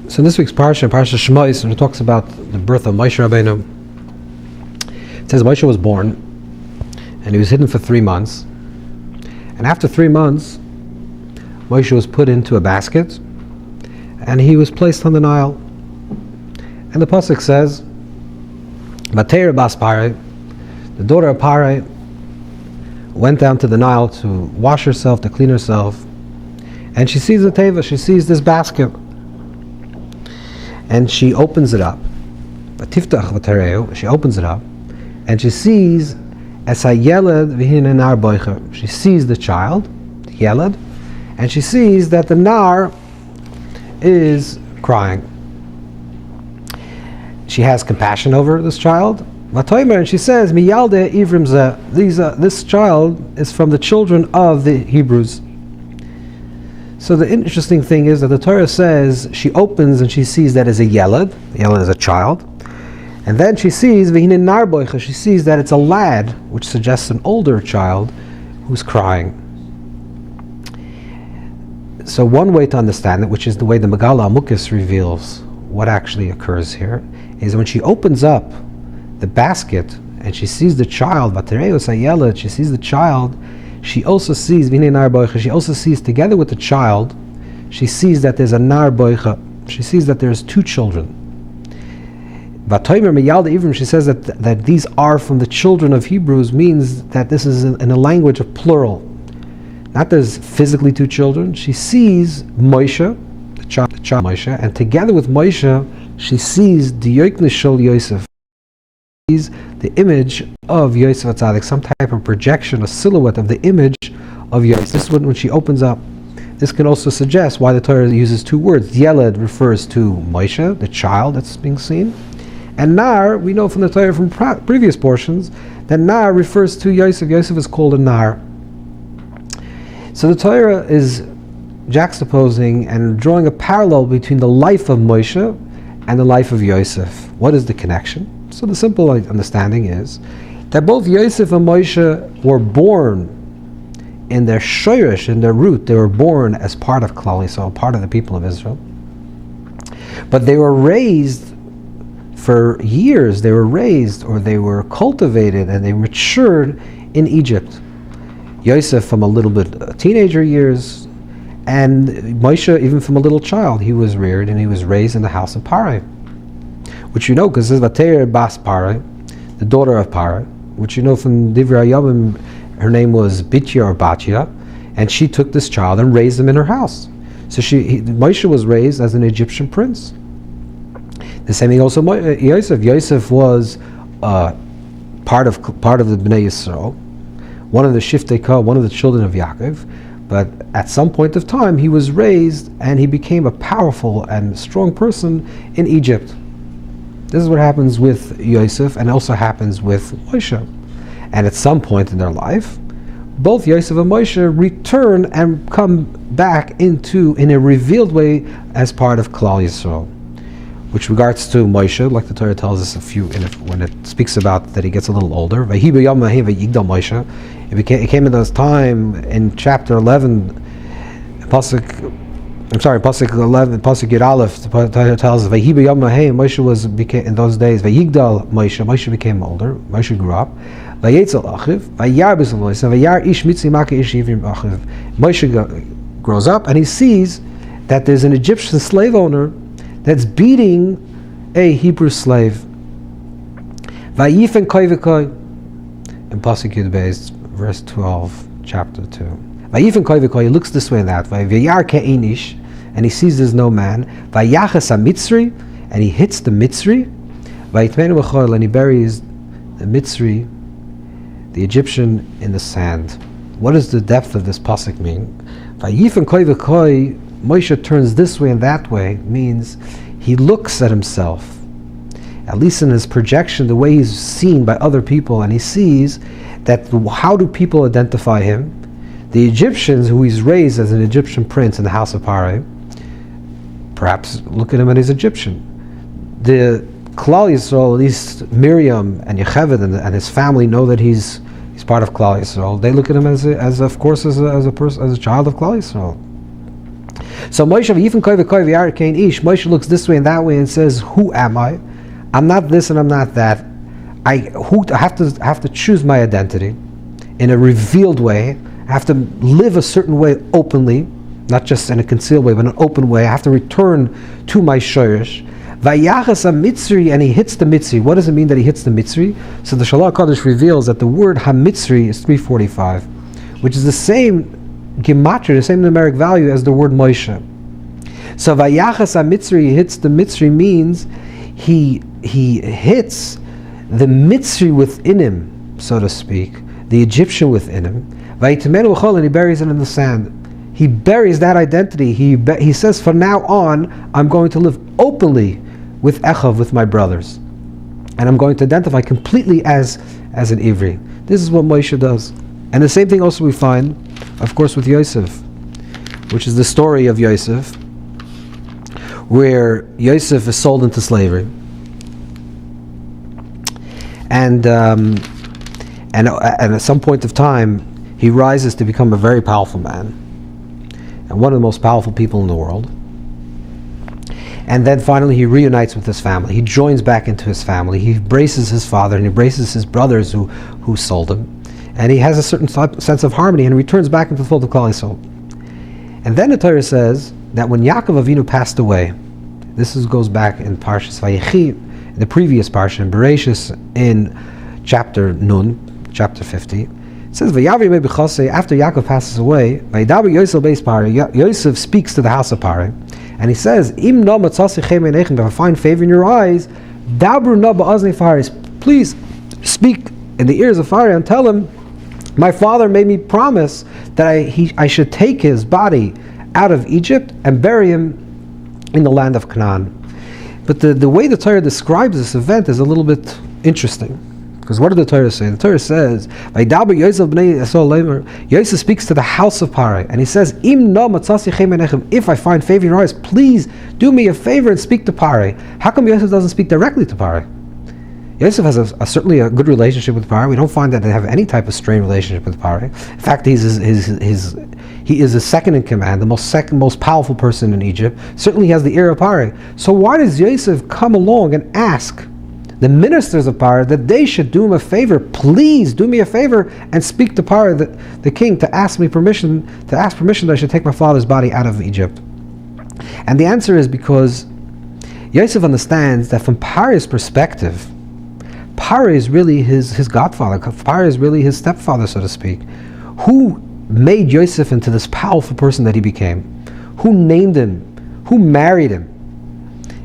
So in this week's parsha, Shemos, when it talks about the birth of Moshe Rabbeinu, it says Moshe was born, and he was hidden for 3 months. And after 3 months, Moshe was put into a basket, and he was placed on the Nile. And the pasuk says, Vatera bas Parai, the daughter of Parai, went down to the Nile to wash herself, to clean herself, and she sees the teva, she sees this basket, and she opens it up. She opens it up, and she sees she sees the child, the yeled, and she sees that the nar is crying. She has compassion over this child, and she says, this child is from the children of the Hebrews. So the interesting thing is that the Torah says she opens and she sees that as a yeled. The yeled is a child. And then she sees she sees that it's a lad, which suggests an older child who's crying. So one way to understand it, which is the way the Megala Amukis reveals what actually occurs here, is when she opens up the basket and she sees the child, she sees the child, she also sees together with the child, she sees that there's a nar boicha, she sees that there's 2 children. She says that these are from the children of Hebrews, means that this is in a language of plural. Not there's physically 2 children. She sees Moshe, the child Moshe, and together with Moshe, she sees the Yoiknish Shel Yosef, sees the image of Yosef HaTzadik, some type of projection, a silhouette of the image of Yosef. This is when she opens up. This can also suggest why the Torah uses 2 words. Yeled refers to Moshe, the child that's being seen. And Nar, we know from the Torah from previous portions, that Nar refers to Yosef. Yosef is called a Nar. So the Torah is juxtaposing and drawing a parallel between the life of Moshe and the life of Yosef. What is the connection? So the simple understanding is that both Yosef and Moshe were born in their shoyrish, in their root. They were born as part of Klal Yisrael, part of the people of Israel. But they were raised for years. They were raised, or they were cultivated, and they matured in Egypt. Yosef from a little bit teenager years, and Moshe even from a little child. He was reared and he was raised in the house of Parai, which you know because it says Vatera bas Parai, the daughter of Parai, which you know from Divrei Hayamim, her name was Bitya or Batya, and she took this child and raised him in her house. So Moshe was raised as an Egyptian prince. The same thing also Yosef. Yosef was part of the Bnei Yisrael, one of the Shiftei Ka, one of the children of Yaakov. But at some point of time, he was raised and he became a powerful and strong person in Egypt. This is what happens with Yosef, and also happens with Moshe. And at some point in their life, both Yosef and Moshe return and come back in a revealed way as part of Klal Yisrael. Which regards to Moshe, like the Torah tells us when it speaks about that he gets a little older. Moshe. It came in this time in chapter 11, Pasuk 11, Pasuk Yud Aleph. The Torah tells us Moshe became in those days. Vayigdal Moshe became older. Moshe grew up. Moshe grows up and he sees that there's an Egyptian slave owner that's beating a Hebrew slave. Vayifen koi v'koi, in Pasuk Yud Beis, verse 12, chapter 2. Vayifen koi v'koi, he looks this way and that. Vayar ke'enish, and he sees there's no man. Vayachas ha-mitzri, and he hits the Mitzri. Vayitmenu v'chol, and he buries the Mitzri, the Egyptian, in the sand. What does the depth of this Pasuk mean? Vayifen koi v'koi, Moshe turns this way and that way, means he looks at himself, at least in his projection, the way he's seen by other people, and he sees that how do people identify him? The Egyptians, who he's raised as an Egyptian prince in the house of Parai, perhaps look at him and he's Egyptian. The Klal Yisrael, at least Miriam and Yocheved and his family know that he's part of Klal Yisrael. They look at him as a child of Klal Yisrael. So Moshe looks this way and that way and says, who am I? I'm not this and I'm not that. I have to choose my identity in a revealed way. I have to live a certain way openly, not just in a concealed way, but in an open way. I have to return to my shoresh. Vayachas ha-mitzri, and he hits the mitzri. What does it mean that he hits the mitzri? So the Shalach Kodesh reveals that the word ha-mitzri is 345, which is the same gematria, the same numeric value as the word Moshe. So vayachas ha-mitzri, he hits the mitzri, means he hits the mitzri within him, so to speak, the Egyptian within him. Vayitamenu l'chol, and he buries it in the sand. He buries that identity. He says, from now on, I'm going to live openly with Echav, with my brothers. And I'm going to identify completely as an Ivri. This is what Moshe does. And the same thing also we find, of course, with Yosef, which is the story of Yosef, where Yosef is sold into slavery. And at some point of time, he rises to become a very powerful man, and one of the most powerful people in the world. And then finally he reunites with his family. He joins back into his family. He embraces his father and he embraces his brothers who sold him. And he has a certain sense of harmony and returns back into the fold of Klal Yisrael. And then the Torah says that when Yaakov Avinu passed away, goes back in Parshas Vayechi, in the previous Parsha, in Bereshis, in chapter Nun, chapter 50, it says, after Yaakov passes away, Yosef speaks to the house of Pare, and he says, if I find favor in your eyes, please speak in the ears of Pare and tell him, my father made me promise that I should take his body out of Egypt and bury him in the land of Canaan. But the way the Torah describes this event is a little bit interesting. Because what did the Torah say? The Torah says, Yosef speaks to the house of Pare, and he says, if I find favor in your eyes, please do me a favor and speak to Pare. How come Yosef doesn't speak directly to Pare? Yosef has certainly a good relationship with Pare. We don't find that they have any type of strained relationship with Pare. In fact, he is the second in command, the most powerful person in Egypt. Certainly he has the ear of Pare. So why does Yosef come along and ask the ministers of Pare that they should do him a favor? Please do me a favor and speak to Pare, the king, to ask permission that I should take my father's body out of Egypt. And the answer is because Yosef understands that from Pare's perspective, Pare is really his godfather. Pare is really his stepfather, so to speak. Who made Yosef into this powerful person that he became? Who named him? Who married him?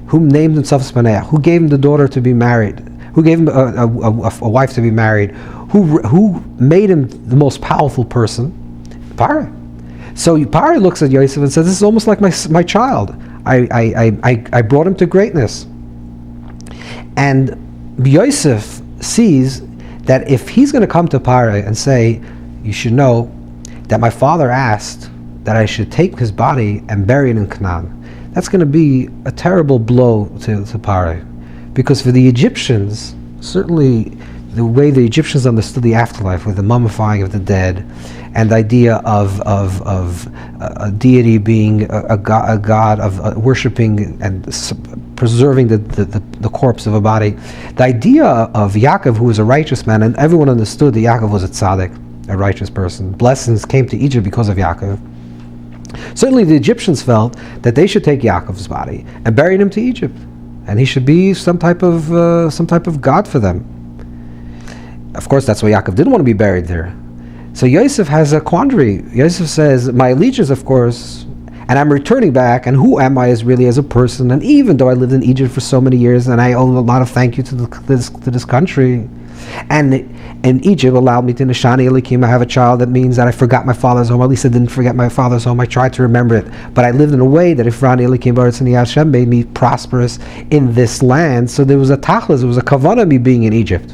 Who named himself Spaneach? Who gave him the daughter to be married? Who gave him a wife to be married? Who made him the most powerful person? Pare. So Pare looks at Yosef and says, this is almost like my child. I brought him to greatness. And Yosef sees that if he's going to come to Pare and say, you should know that my father asked that I should take his body and bury it in Canaan, that's going to be a terrible blow to Pare. Because for the Egyptians, certainly the way the Egyptians understood the afterlife with the mummifying of the dead and the idea of a deity being a god of worshipping and preserving the corpse of a body, the idea of Yaakov, who was a righteous man, and everyone understood that Yaakov was a tzaddik, a righteous person. Blessings came to Egypt because of Yaakov. Certainly the Egyptians felt that they should take Yaakov's body and bury him to Egypt, and he should be some type of god for them. Of course, that's why Yaakov didn't want to be buried there. So Yosef has a quandary. Yosef says, my allegiance, of course, and I'm returning back, and who am I as a person? And even though I lived in Egypt for so many years, and I owe a lot of thank you to this country, and Egypt allowed me to Nishani Elikim, I have a child, that means that I forgot my father's home. At least I didn't forget my father's home. I tried to remember it. But I lived in a way that if Rani Elikim Baruch Tzani Hashem made me prosperous in this land, so there was a tachlis, there was a kavanah me being in Egypt.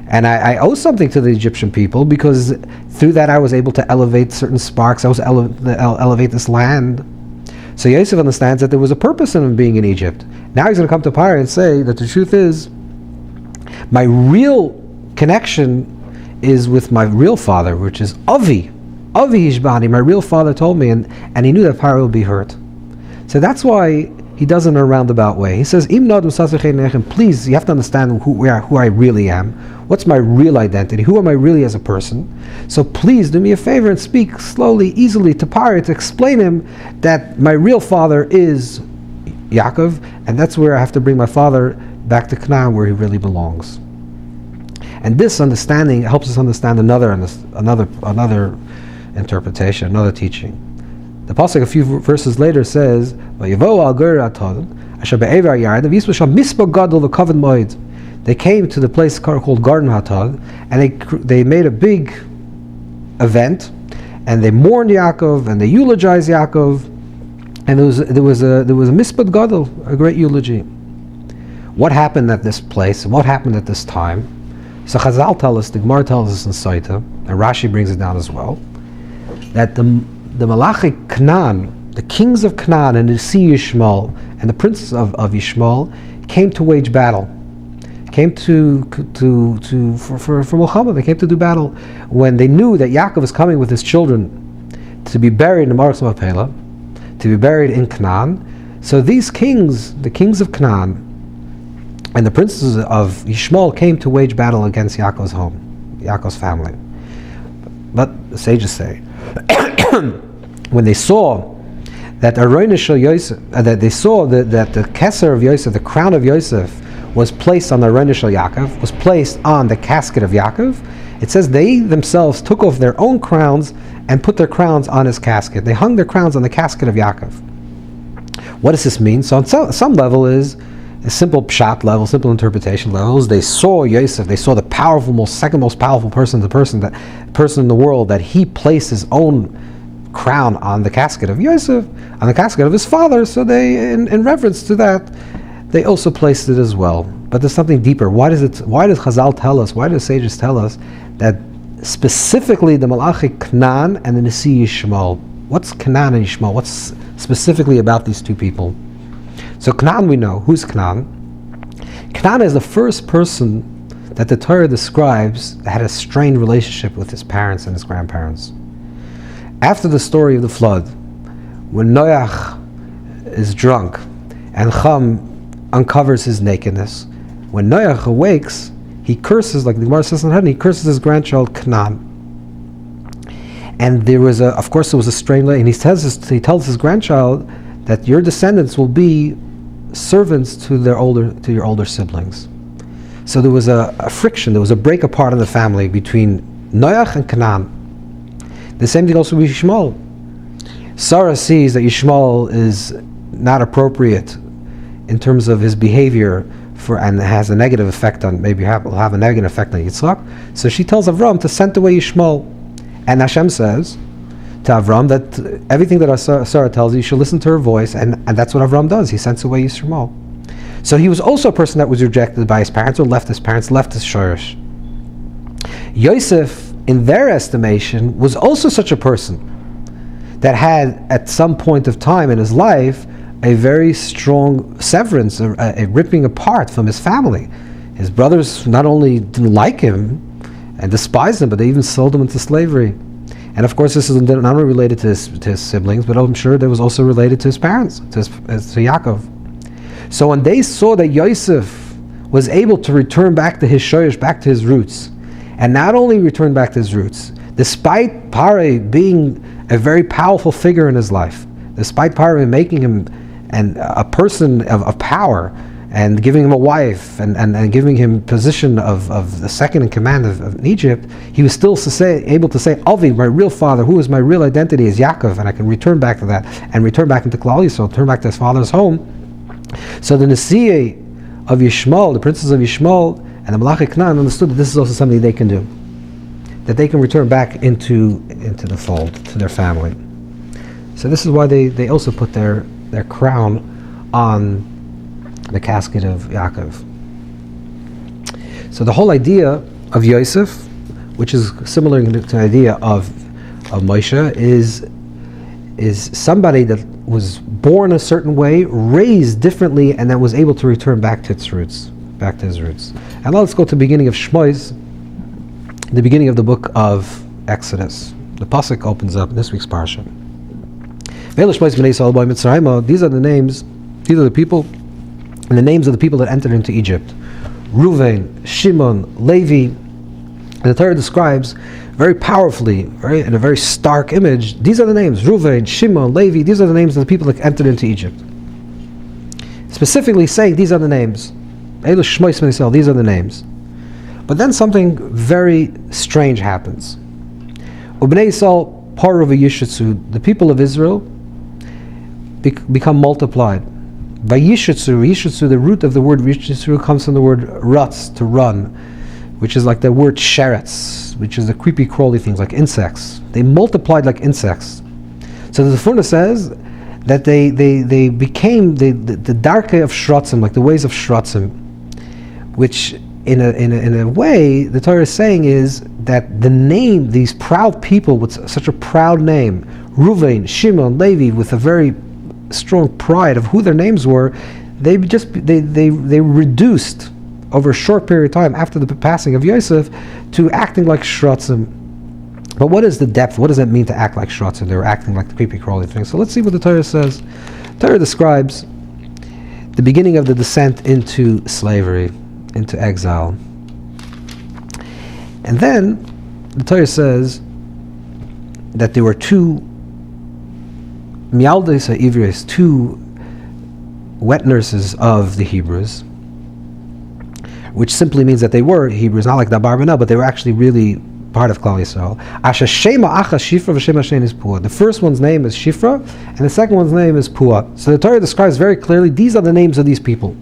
And I owe something to the Egyptian people, because through that I was able to elevate certain sparks. I was elevate this land. So Yosef understands that there was a purpose in him being in Egypt. Now he's going to come to Pare and say that the truth is, my real connection is with my real father, which is Avi. Avi Ishbani, my real father told me, and he knew that Paro would be hurt. So that's why he does it in a roundabout way. He says, please, you have to understand who I really am. What's my real identity? Who am I really as a person? So please do me a favor and speak slowly, easily to Paro to explain him that my real father is Yaakov, and that's where I have to bring my father back to Canaan, where he really belongs. And this understanding helps us understand another interpretation, another teaching. The pasuk a few verses later says, they came to the place called Garden Hatad, and they made a big event, and they mourned Yaakov, and they eulogized Yaakov, and there was a mispad gadol, a great eulogy. What happened at this place, and what happened at this time? So Chazal tell us, the Gemara tells us in Saita, and Rashi brings it down as well, that the Malachi Canaan, the kings of Canaan and the Nasi Yishmael and the princes of Yishmael came to wage battle. Came for Muhammad. They came to do battle when they knew that Yaakov was coming with his children to be buried in the Maros Mapela, to be buried in Canaan. So these kings, the kings of Canaan and the princes of Yishmael, came to wage battle against Yaakov's home, Yaakov's family. But the sages say, when they saw that that they saw that the Keser of Yosef, the crown of Yosef, was placed on the Arona Shel Yaakov, was placed on the casket of Yaakov, it says they themselves took off their own crowns and put their crowns on his casket. They hung their crowns on the casket of Yaakov. What does this mean? So on some level is a simple pshat level, simple interpretation levels. They saw Yosef, they saw the second most powerful person in the world, that he placed his own crown on the casket of Yosef, on the casket of his father, so they, in reverence to that, they also placed it as well. But there's something deeper. Why does Chazal tell us, why do the sages tell us that specifically the Malachi Canaan and the Nasi Yishmael? What's Canaan and Yishmael? What's specifically about these two people? So Canaan, we know. Who's Canaan? Canaan is the first person that the Torah describes that had a strained relationship with his parents and his grandparents. After the story of the flood, when Noach is drunk and Cham uncovers his nakedness, when Noach awakes, he curses, like the Gemara says in heaven, he curses his grandchild Canaan. And there was a strained relationship, and he tells his grandchild that your descendants will be servants to your older siblings. So there was a friction, there was a break apart in the family between Noach and Canaan. The same thing also with Yishmael. Sarah sees that Yishmael is not appropriate in terms of his behavior and has a negative effect on, will have a negative effect on Yitzchak. So she tells Avram to send away Yishmael. And Hashem says to Avram that everything that Sarah tells you, you should listen to her voice, and that's what Avram does. He sends away Yishmael. So he was also a person that was rejected by his parents, or left his shorish. Yosef, in their estimation, was also such a person that had, at some point of time in his life, a very strong severance, a ripping apart from his family. His brothers not only didn't like him and despised him, but they even sold him into slavery. And of course, this is not only related to his siblings, but I'm sure that was also related to his parents, to Yaakov. So when they saw that Yosef was able to return back to his shoresh, back to his roots, and not only return back to his roots, despite Pare being a very powerful figure in his life, despite Pare making him a person of power, and giving him a wife, and giving him position of the second in command of Egypt, he was still able to say, Avi, my real father, who is my real identity, is Yaakov, and I can return back to that, and return back into Klal Yisrael, turn back to his father's home. So the Nasi'e of Yishmael, the princes of Yishmael, and the Malachi Canaan understood that this is also something they can do, that they can return back into the fold, to their family. So this is why they also put their crown on the casket of Yaakov. So the whole idea of Yosef, which is similar to the idea of Moshe, is somebody that was born a certain way, raised differently, and then was able to return back to his roots. And now let's go to the beginning of Shemos, the beginning of the book of Exodus, The pasuk opens up in this week's parsha. These are the names, these are the people, and the names of the people that entered into Egypt. Reuven, Shimon, Levi. And the Torah describes very powerfly, in a very stark image, these are the names, Reuven, Shimon, Levi, these are the names of the people that entered into Egypt. Specifically saying these are the names. These are the names. But then something very strange happens. Ubnei Yisrael paru v'yishitzu, the people of Israel become multiplied. Vayishitzu, the root of the word yishitzu comes from the word rutz, to run, which is like the word sheretz, which is the creepy crawly things like insects. They multiplied like insects. So the Furna says that they became the darkei of shrotzim, like the ways of shrotzim, which in a way the Torah is saying is that the name, these proud people with such a proud name, Reuven, Shimon, Levi, with a very strong pride of who their names were, they reduced over a short period of time after the passing of Yosef to acting like shrotzim. But what is the depth? What does that mean to act like shrotzim? They were acting like the creepy crawly thing. So let's see what the Torah says. The Torah describes the beginning of the descent into slavery, into exile. And then the Torah says that there were two mialdes ha'ivres, two wet nurses of the Hebrews, which simply means that they were Hebrews, not like the Barbanel, but they were actually really part of Klal Yisrael. Asher Shema Acha Shifra v'Shem Hashem is Pua. The first one's name is Shifra, and the second one's name is Pua. So the Torah describes very clearly, these are the names of these people.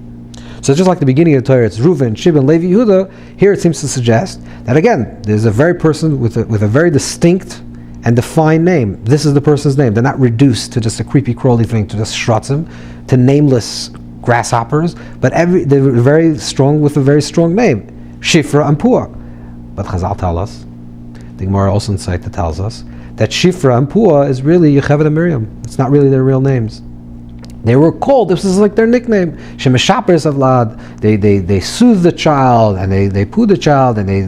So just like the beginning of the Torah, it's Reuven, Shimon, Levi, Yehuda. Here it seems to suggest that again, there's a very person with a very distinct and defined name. This is the person's name. They're not reduced to just a creepy crawly thing, to just shrotzim, to nameless grasshoppers, but they're very strong with a very strong name, Shifra and Pua. But Chazal tell us, the Gemara also in Saita tells us, that Shifra and Pua is really Yocheved and Miriam. It's not really their real names. They were called, this is like their nickname, Shemeshapers of Lad. They soothe the child, and they poo the child, and they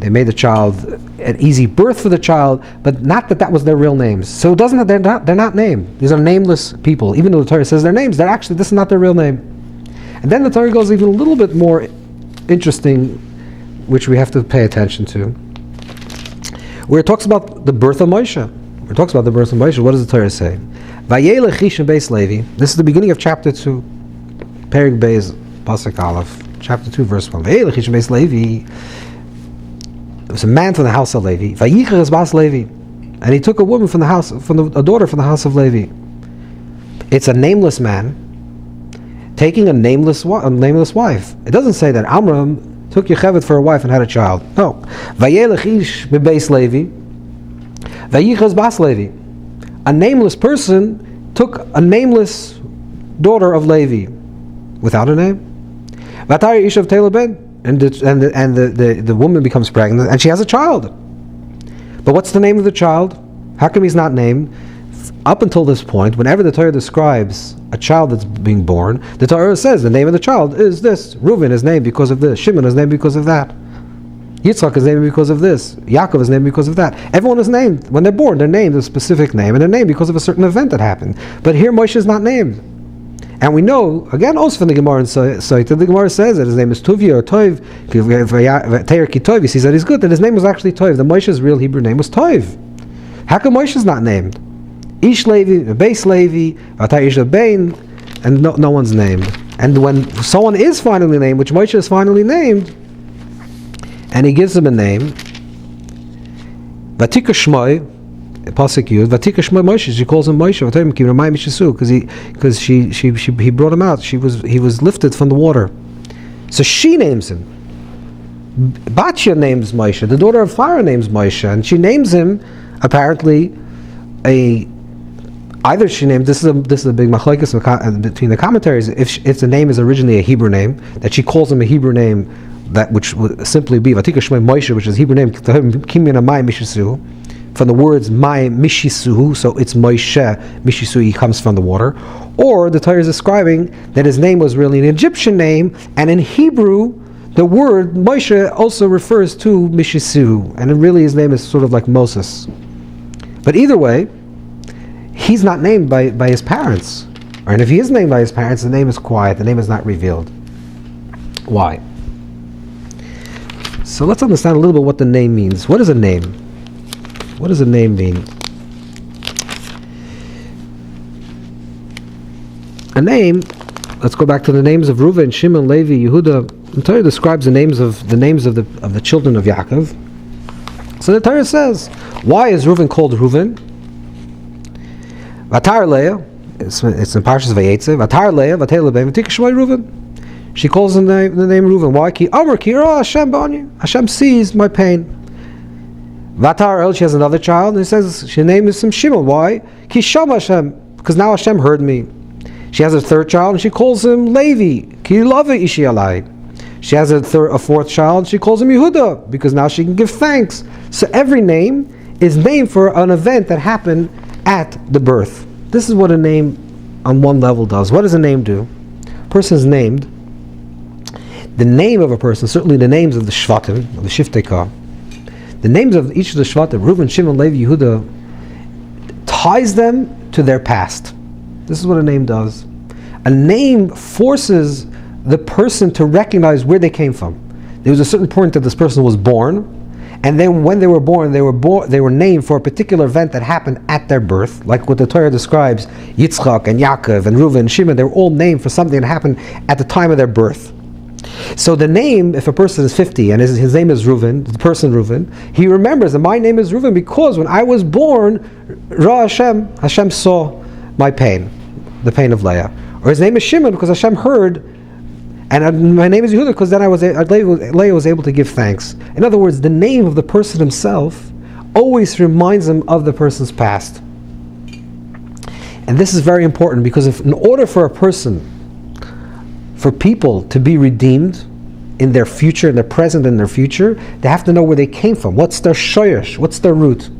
made the child an easy birth for the child, but not that was their real names. So it doesn't, they're not named. These are nameless people. Even though the Torah says their names, this is not their real name. And then the Torah goes even a little bit more interesting, which we have to pay attention to, where it talks about the birth of Moshe. What does the Torah say? Vayelech Ish Beis Levi. This is the beginning of chapter 2, Perek Beis, Pasuk Aleph, chapter 2, verse 1. Vayelech Ish Beis Levi. It was a man from the house of Levi. Vayicher Bas Levi, and he took a woman from the house, a daughter from the house of Levi. It's a nameless man taking a nameless wife. It doesn't say that Amram took Yocheved for a wife and had a child. No. Vayelech Ish Beis Levi. Vayicher Bas Levi. A nameless person took a nameless daughter of Levi without a name. Vatari Ish of Taylor Ben. And the woman becomes pregnant, and she has a child. But what's the name of the child? How come he's not named? Up until this point, whenever the Torah describes a child that's being born, the Torah says the name of the child is this. Reuven is named because of this. Shimon is named because of that. Yitzchak is named because of this. Yaakov is named because of that. Everyone is named. When they're born, they're named a specific name, and they're named because of a certain event that happened. But here Moshe is not named. And we know, again, also from the Gemara in Saita, the Gemara says that his name is Tuvia or Toiv. He sees that he's good, that his name was actually Toiv. The Moshe's real Hebrew name was Toiv. How come Moshe is not named? Ish Levi, Beis Levi, Atay Ish Bain, and no one's named. And when someone is finally named, which Moshe is finally named, and he gives him a name, Vatika Shmoi, Pasuk Yud, Vatika Shmoi Moshe, she calls him Moshe, because he brought him out. He was lifted from the water. So she names him. Batya names Moshe, the daughter of Pharaoh names Moshe, and she names him apparently either she named, this is a big machlokes between the commentaries, if the name is originally a Hebrew name, that she calls him a Hebrew name, that which would simply be Vatika Shmoi Moshe, which is Hebrew name Kimina Mai Mishisu, from the words Mai Mishisu, so it's Moshe Mishisu, he comes from the water. Or the Torah is describing that his name was really an Egyptian name, and in Hebrew The word Moshe also refers to Mishisihu, and really his name is sort of like Moses. But either way, he's not named by his parents. And if he is named by his parents, the name is quiet, the name is not revealed. Why? So let's understand a little bit what the name means. What is a name? What does a name mean? A name, let's go back to the names of Reuven, Shimon, Levi, Yehuda. The Torah describes the names of the children of Yaakov. So the Torah says, why is Reuven called Reuven? Vatar Leah, it's in Parshas Vayetze. Vatar Leah, Vatei Lebein, V'tik Shmoi Reuven. She calls the name Reuven. Why? Ki Amar Ki Ra Hashem Bani. Hashem sees my pain. Vatar El, she has another child, and he says she names him Shimon. Why? Ki Sham Hashem, because now Hashem heard me. She has a third child, and she calls him Levi. Ki Lava Ishi Alai. She has a fourth child, she calls him Yehuda, because now she can give thanks. So every name is named for an event that happened at the birth. This is what a name on one level does. What does a name do? A person is named. The name of a person, certainly the names of the Shvatim, of the Shiftei, the names of each of the Shvatim, Reuven, Shimon, Levi, Yehuda, ties them to their past. This is what a name does. A name forces the person to recognize where they came from. There was a certain point that this person was born, and then when they were born, they were named for a particular event that happened at their birth, like what the Torah describes, Yitzchak and Yaakov and Reuven and Shimon, they were all named for something that happened at the time of their birth. So the name, if a person is 50 and his name is Reuven, the person Reuven, he remembers that my name is Reuven because when I was born, Ra Hashem saw my pain, the pain of Leah. Or his name is Shimon because Hashem heard, and my name is Yehuda because then Leah was able to give thanks. In other words, the name of the person himself always reminds him of the person's past. And this is very important because in order for a person, for people to be redeemed in their future, in their present and their future, they have to know where they came from. What's their shoyesh? What's their root?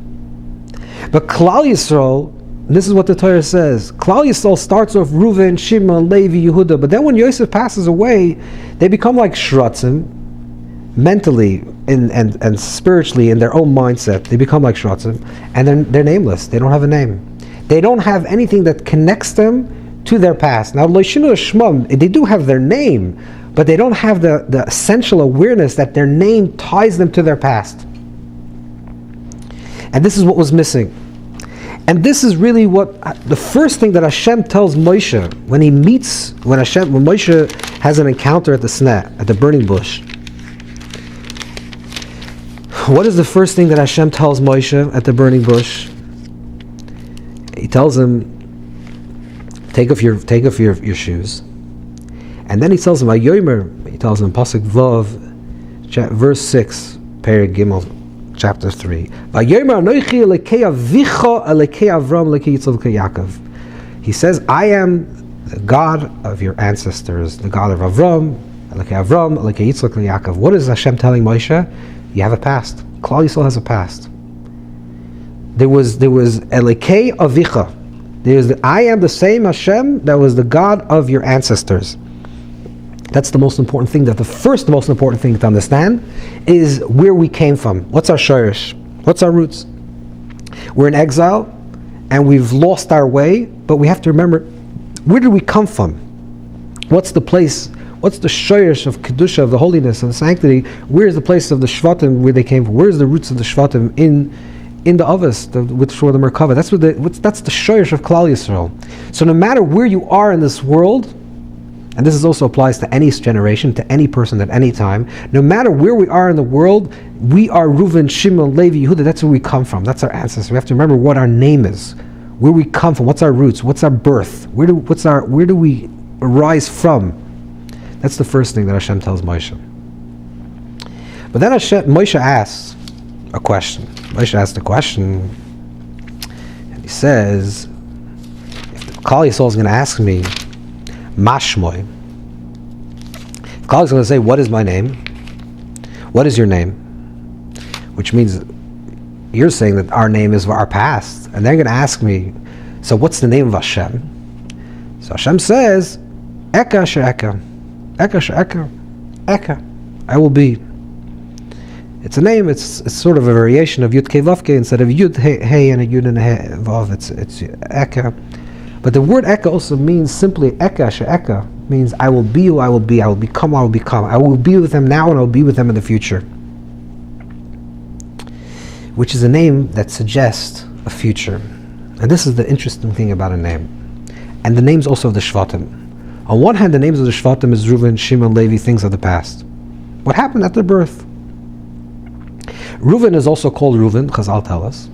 But Klal Yisrael, this is what the Torah says. Klal Yisrael starts off Reuven, Shimon, Levi, Yehuda, but then when Yosef passes away, they become like shratzim, mentally and spiritually in their own mindset. They become like shratzim, and they're nameless. They don't have a name. They don't have anything that connects them to their past. Now, Loishinu Shmam, they do have their name, but they don't have the essential awareness that their name ties them to their past. And this is what was missing. And this is really what the first thing that Hashem tells Moshe when Moshe has an encounter at the sneh, at the burning bush. What is the first thing that Hashem tells Moshe at the burning bush? He tells him, take off your shoes. And then he tells him, he tells him, Pasuk Vav, verse 6, Perek Gimel, chapter 3. He says, I am the God of your ancestors, the God of Avram, Avram, Yitzchak, Yaakov. What is Hashem telling Moshe? You have a past. Klal Yisrael has a past. There was Elekei Avicha. I am the same Hashem that was the God of your ancestors. That's the most important thing. That the first most important thing to understand is where we came from. What's our shorish? What's our roots? We're in exile and we've lost our way, but we have to remember, where did we come from? What's the place? What's the shorish of kedusha, of the holiness and the sanctity? Where is the place of the shvatim where they came from? Where's the roots of the shvatim in the Avos, which were the Merkava? That's the shorish of Klal Yisrael. So no matter where you are in this world, and this also applies to any generation, to any person at any time, no matter where we are in the world, we are Reuven, Shimon, Levi, Yehuda. That's where we come from. That's our ancestors. We have to remember what our name is, where we come from, what's our roots, what's our birth, where do we arise from. That's the first thing that Hashem tells Moshe. But then Moshe asks a question. Moshe asked a question, and he says, if the Klal Yisrael is going to ask me, Mashmoy, if Klal Yisrael is going to say, what is my name? What is your name? Which means you're saying that our name is our past, and they're going to ask me, so what's the name of Hashem? So Hashem says, Eka She'eka, Eka She'eka, Eka. I will be. It's a name, it's sort of a variation of Yud Kei Vav Kei. Instead of Yud Hey and a Yud and a He Vav, it's Eka. But the word Eka also means simply Eka, She'eka, means I will be who I will be, I will become who I will become. I will be with them now and I will be with them in the future. Which is a name that suggests a future. And this is the interesting thing about a name. And the names also of the Shvatim. On one hand, the names of the Shvatim is Reuven, Shimon, Levi, things of the past. What happened at their birth? Reuven is also called Reuven, Chazal tell us,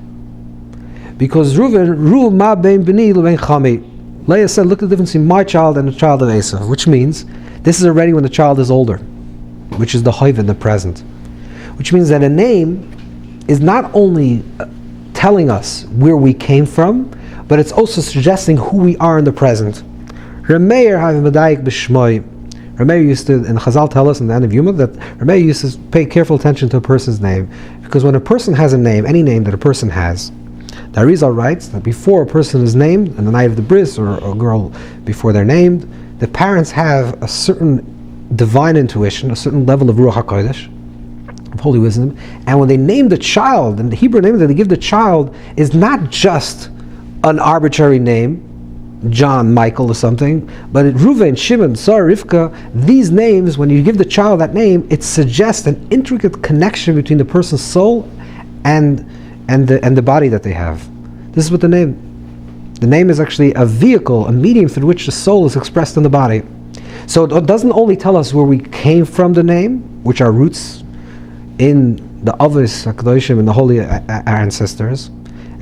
because Reuven, Ru ma bein b'ni l'bein chami. Leah said, look at the difference between my child and the child of Esav, which means this is already when the child is older, which is the Hoiv in the present. Which means that a name is not only telling us where we came from, but it's also suggesting who we are in the present. Rameir havimadaik b'shmoi. Rameir used to, and Chazal tell us in the end of Yuma, that Rameir used to pay careful attention to a person's name, because when a person has a name, any name that a person has, the Arizal writes that before a person is named, on the night of the bris, or a girl before they're named, the parents have a certain divine intuition, a certain level of Ruach HaKodesh, of holy wisdom, and when they name the child, and the Hebrew name that they give the child is not just an arbitrary name, John, Michael or something, but Reuven, Shimon, Sarah, Rivka, these names, when you give the child that name, it suggests an intricate connection between the person's soul and the body that they have. This is what the name is actually a vehicle, a medium through which the soul is expressed in the body. So it doesn't only tell us where we came from the name, which are roots in the Avos HaKadoshim and the holy ancestors,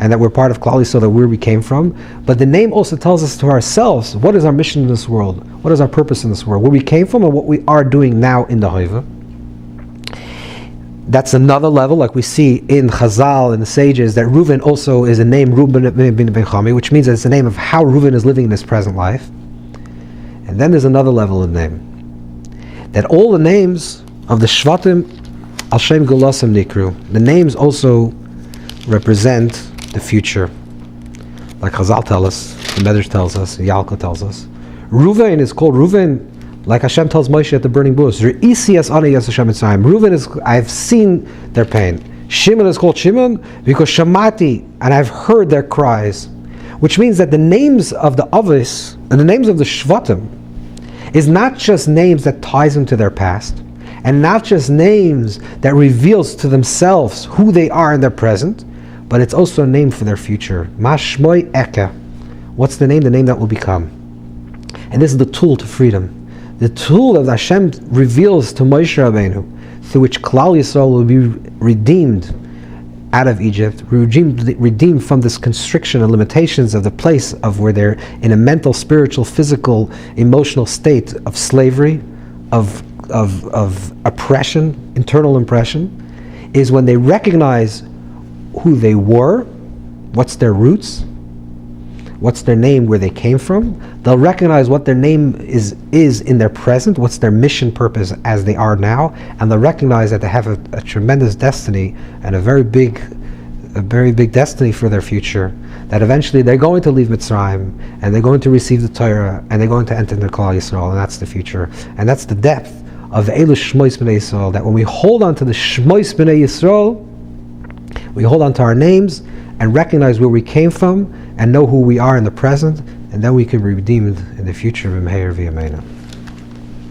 and that we're part of Klal Yisrael, that where we came from. But the name also tells us to ourselves, what is our mission in this world? What is our purpose in this world? Where we came from and what we are doing now in the Hoiva. That's another level, like we see in Chazal, in the sages, that Reuven also is a name, Reuben bin Chami, which means that it's a name of how Reuven is living in his present life. And then there's another level of name. That all the names of the Shvatim, Al Shem Gulasam Nikru, the names also represent the future. Like Chazal tell us, the Medrash tells us, Yalka tells us. Reuven is called Reuven, like Hashem tells Moshe at the burning bush. Reuven is, I've seen their pain. Shimon is called Shimon because Shamati, and I've heard their cries. Which means that the names of the Avos, and the names of the Shvatim, is not just names that ties them to their past, and not just names that reveals to themselves who they are in their present, but it's also a name for their future. Mashmoi Eka. What's the name? The name that will become. And this is the tool to freedom. The tool that Hashem reveals to Moshe Rabbeinu, through which Klal Yisrael will be redeemed out of Egypt, redeemed from this constriction and limitations of the place of where they're in a mental, spiritual, physical, emotional state of slavery, of oppression, internal oppression, is when they recognize who they were, what's their roots, what's their name, where they came from. They'll recognize what their name is in their present, what's their mission purpose as they are now, and they'll recognize that they have a tremendous destiny and a very big destiny for their future, that eventually they're going to leave Mitzrayim, and they're going to receive the Torah, and they're going to enter the Klal Yisrael, and that's the future. And that's the depth of the Eilu Shmois B'nai Yisrael, that when we hold on to the Shmois B'nai Yisrael, we hold on to our names and recognize where we came from and know who we are in the present, and then we can be redeemed in the future. V'meher v'yameinu.